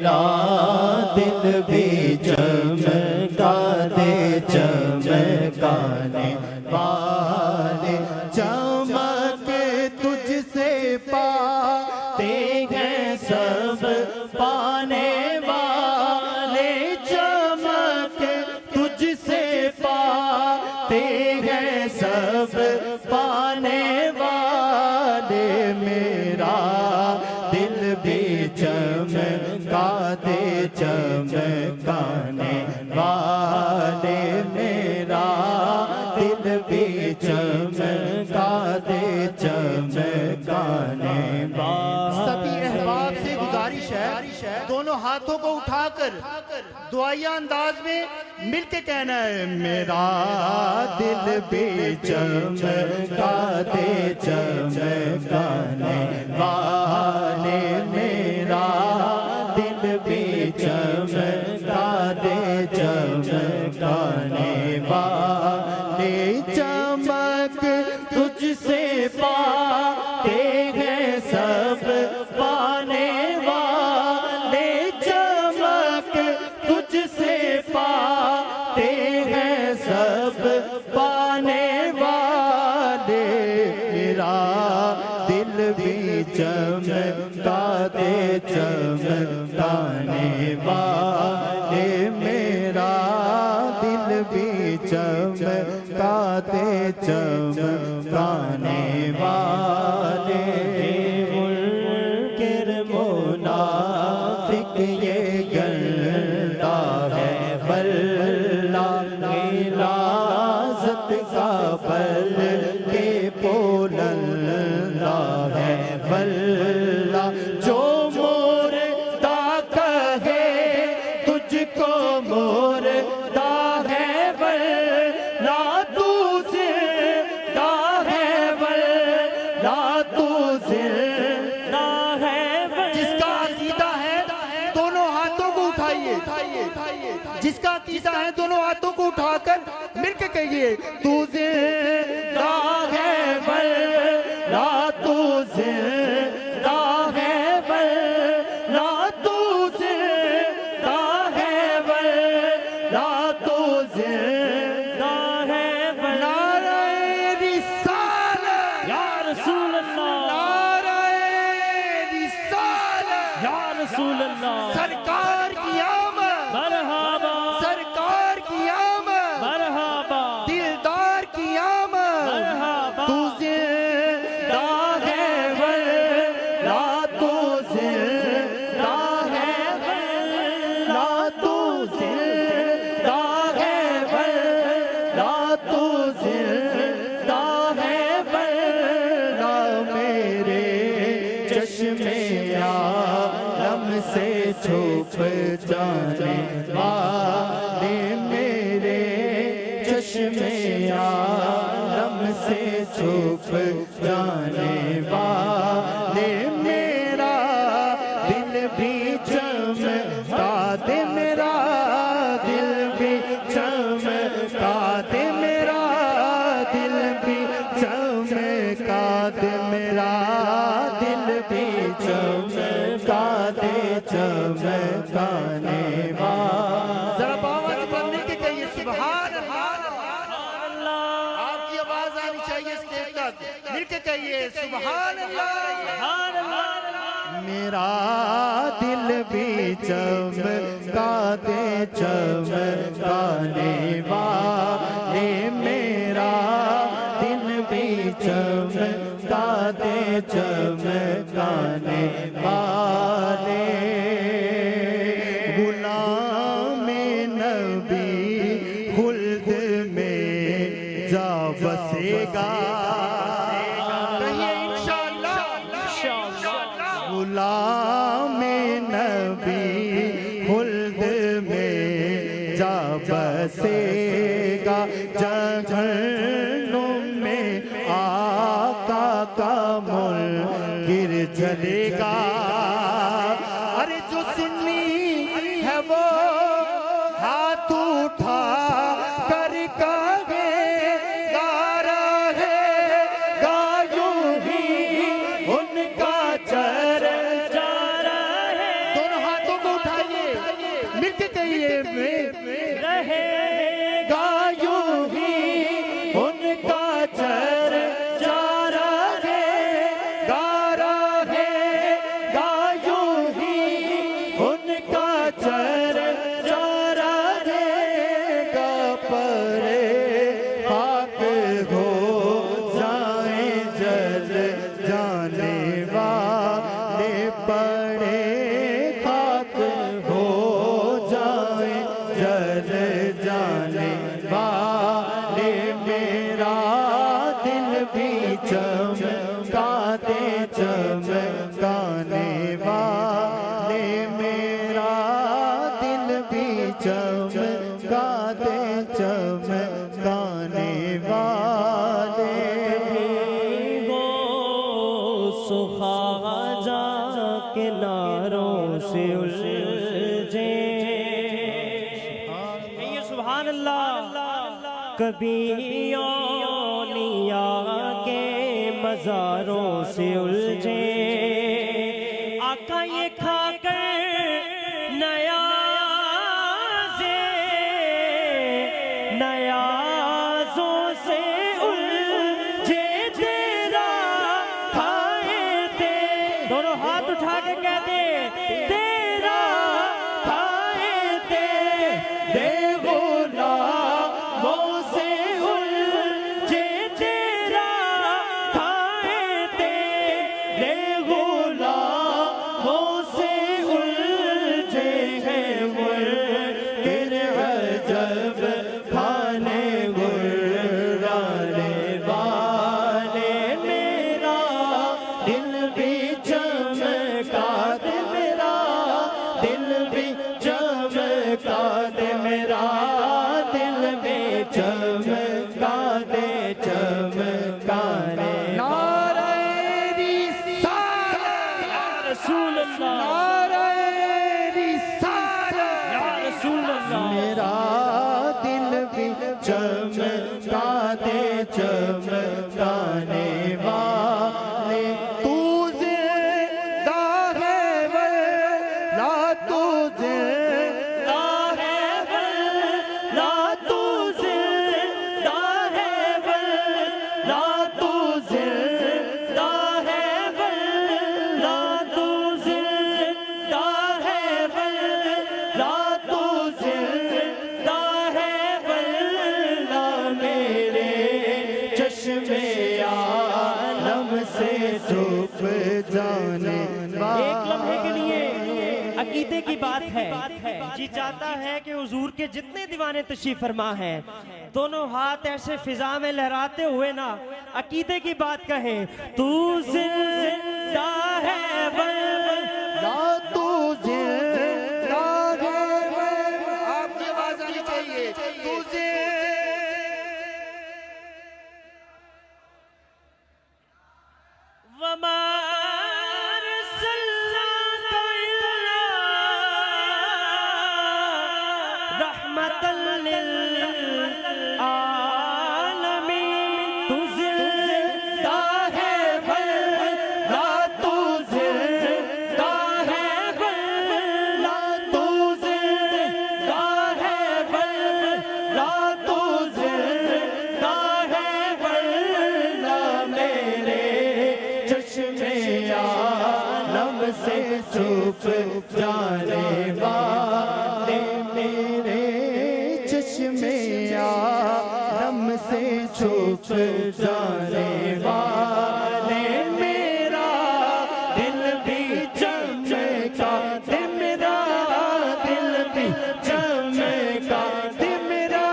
मेरा दिल भी चमका दे चमकाने वाले। चमक तुझसे पाते हैं सब पाने वाले, चमक तुझसे पाते हैं सब पाने वाले। मेरा दिल भी चमका दे चमकाने वाले, मेरा दिल भी चमका दे चमकाने वाले। सभी अहबाब से गुजारिश है, दोनों हाथों को उठाकर दुआया अंदाज में मिलके कहना है, मेरा दिल भी चमका दे चमकाने वाले, मेरा दिल भी चमका दे चमकाने वाले। चमक तुझसे पाते हैं सब पाने वाले, चमक तुझसे पाते हैं सब पाने वाले। मेरा दिल भी चमका दे चमकाने वाले, मेरा दिल भी चमका दे चमकाने वाले। मुनकिर मुनाफिक ये गंदा है बल्ला, गिलाज़त का बल के पोलंदा है बल्ला। जो मुर्दा कहे तुझको मुर्दा है बल्ला, तू ज़िंदा है बल्ला, तू ज़िंदा है बल्ला। जिसका अकीदा है दोनों हाथों को उठाइए, जिसका अकीदा है दोनों हाथों को उठाकर मिलके कहिए, तू जिंदा है बल्ला, तू जिंदा है बल्ला, तू जिंदा है बल्ला, तू जिंदा है बल्ला। नारे रिसालत या रसूल अल्लाह, नारे रिसालत या रसूल अल्लाह। सरकार की आमद मरहबा, सरकार की आमद मरहबा, दिलदार की आमद मरहबा। तू जिंदा है वल्ला, तू जिंदा है वल्ला, तू जिंदा है वल्ला, तू जिंदा है वल्ला। मेरे चश्मे आलम से छुप जाने वाले, मेरे चश्मे आलम से छुप जाने वाले। मेरा दिल भी चमका दे, मेरा दिल भी चमका दे, मेरा दिल भी चमका दे, मेरा दिल भी चमका दे चमकाने वाले। जरा आवाज बनने के कहिए सुभान अल्लाह। आपकी आवाज आनी चाहिए स्टेज तक, मिलके कहिए सुभान अल्लाह। मेरा दिल भी चमका दे चमकाने वाले, मेरा दिल भी चमका दे चमकाने वाले। गुलाम नबी खुल्द में जा बसेगा, कहिए इंशाअल्लाह। गुलाम नबी खुल्द में जा बसेगा, जहन्नुम में आका का मुनकिर चलेगा। अरे जो सुन्नी है वो हाथ उठा कर कहेगा, रहेगा यूं ही उनका चर्चा रहे। दोनों हाथों को उठाइए। मिलके कहिए रहेगा यूं ही उनका चर्चा रहेगा रहेगा यूं ही उनका चर्चा रहेगा परे खाक हो जाए जल जाने वाले पड़े खाक हो जाए जल जाने वाले मेरा दिल भी चमकाते चमकाने वाले मेरा दिल भी चमकाते चमकाने वाले हो सुखाजा के नारों से उलझे ये सुभान अल्लाह कभी औलिया के मज़ारों से उलझे आका ये खाकर नया नयाज़ों से उलझे तेरा खाए थे दोनों हाथ उठा के कहते तेरा खाए थे गुलामों से उलझे तेरा खाए थे गुलामों से उलझे हैं मुल्किन अजब खाने गुर्राने वाले मेरा दिल भी चमका दे मेरा दिल भी चमका दे मेरा दिल भी चमका दे चमकाने नारे रिसालत या रसूल अल्लाह नारे रिसालत या रसूल अल्लाह मेरा दिल भी चमका दे चमकाने वाले तू जिंदा है वल्ला तू जिंदा है वल्ला तू जिंदा है वल्ला तू जिंदा है वल्ला तू जिंदा है वल्ला तू जिंदा है वल्ला मेरे चश्मे आलम से छुप जाने एक लम्हे के लिए अकीदे की बात है जी चाहता है कि हुजूर के जितने दीवाने तशरीफ फरमा हैं दोनों हाथ ऐसे फिजा में लहराते हुए ना अकीदे की बात कहें तू जिंदा है वल्ला तू जिंदा है आपकी आवाज आनी चाहिए तुझे वमार रहमतल लिल आलमीन तू जिंदा है वल्ला तू जिंदा है वल्ला तू जिंदा है वल्ला तू जिंदा है वल्ला मेरे चश्मे आलम से छुप जाने वाले मेरे चश्मे आलम से छुप जाने वाले मेरा दिल भी चमका दे मेरा दिल भी चमका दे मेरा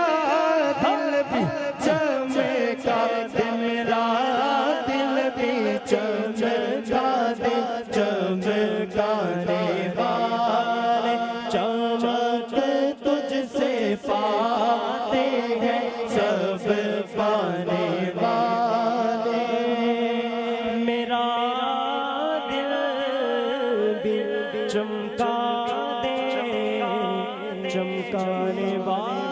दिल भी चमका दे मेरा दिल भी चमका दे चमकाने वाले चमक तुझसे पाते हैं सब पाने वाले मेरा दिल भी चमका दे चमकाने वाले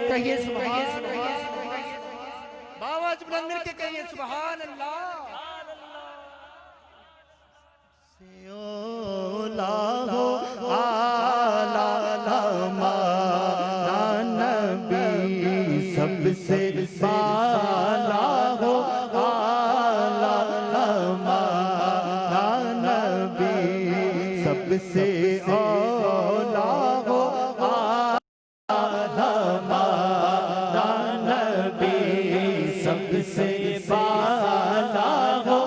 कहिए सुभान बाबा बुलंद मिलके कहिए सुभान अल्लाह से ओला हो सबसे औला हो हमारा नबी, सबसे बाला हो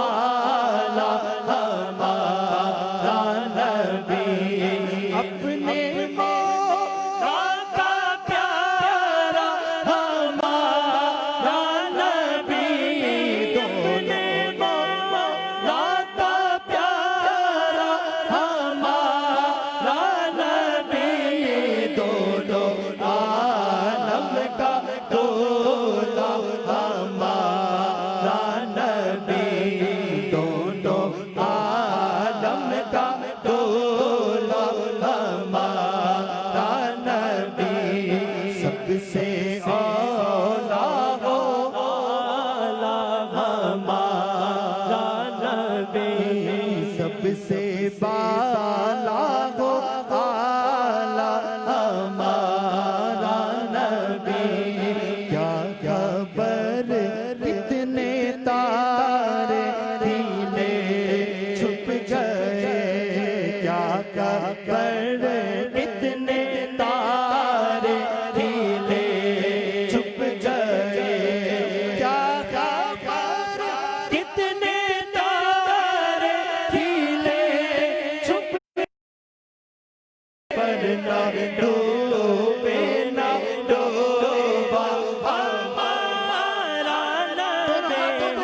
आला हमारा नबी। अपने मौला का प्यारा हमारा नबी, अपने मौला का प्यारा हमारा नबी, दोनों आलम का दूल्हा हमारा नबी, दोनों आलम का दूल्हा हमारा नबी। सबसे औला हो आला हमारा नबी, सबसे बाला हो आला हमारा नबी। क्या खबर कितने तारे खिले छुप गए, क्या खबर कितने तारे खिले छुप गए, क्या खबर कितने तारे खिले छुप पर ना डूबे ना डूबा हमारा नबी,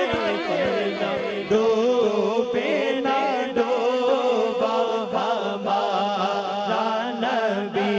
डूबे ना डूबा हमारा नबी।